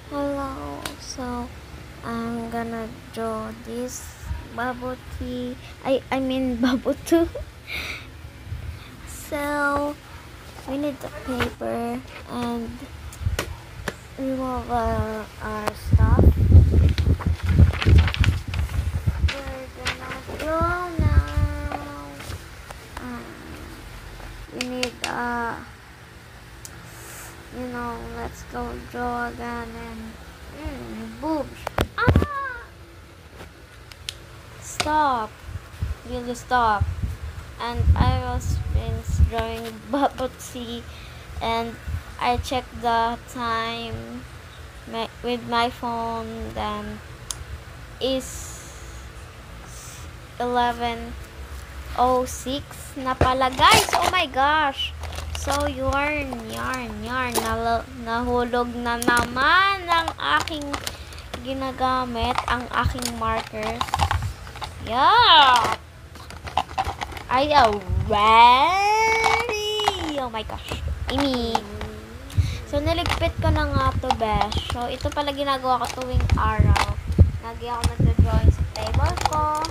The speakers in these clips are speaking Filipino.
Hello, so I'm gonna draw this bubble tea. I mean bubble too. So we need the paper and remove our stuff. We're gonna draw now. We need let's go draw again and boobs. Stop. Really stop. And I was drawing bubble tea and I checked the time with my phone, then is 11:06 na pala guys. Oh my gosh. So yarn. Nahulog na naman ang aking ginagamit, ang aking markers. Yeah. Are you ready? Oh my gosh. Amy. So niligpit ko na nga to, besh. So ito pala ginagawa ko tuwing araw. Lagi ako nagdo-drawing sa table ko.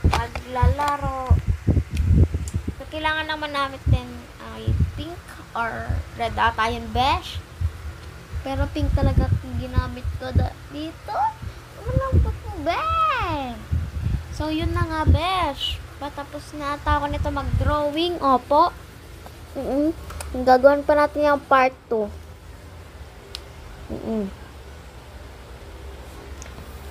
Maglalaro. So kailangan naman namin din ay pink or red ata yun, besh. Pero pink talaga ginamit ko dito. Malambot mo, besh. So yun na nga, besh. Patapos na ata ako nito mag-drawing. Opo. Gagawin pa natin yung part 2.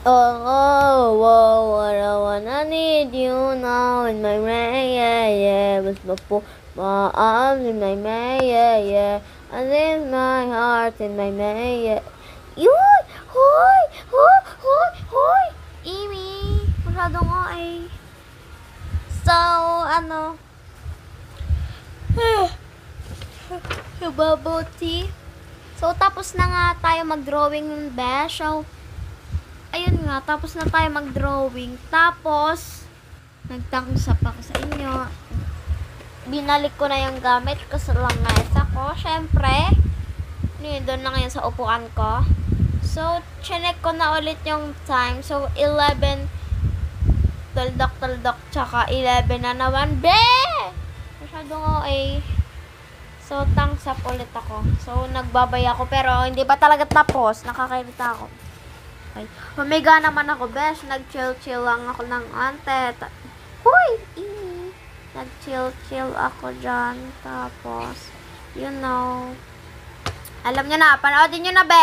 What I wanna need you now in my yeah. Was before my arms in my yeah. And in my heart in my yeah. Yoy! Hoy! Amy! Masyado nga eh. So, yung bubble tea. So, tapos na nga tayo mag-drawing ng besh. So, ayun nga, tapos na tayo mag-drawing. Tapos, nagtangusap ako sa inyo. Binalik ko na yung gamit ko sa lamesa ko. Syempre, doon na ngayon sa upuan ko. So, chinek ko na ulit yung time. So, 11, taldok, tsaka 11 na naman. Masyado nga eh. So, tangsap ulit ako. So, nagbabay ako. Pero, hindi pa talaga tapos. Nakakairita ako. Okay. Humiga naman ako, besh. Nag-chill lang ako ng ante. Hoy! Nag-chill ako dyan. Tapos, alam nyo na. Panoodin nyo na, besh.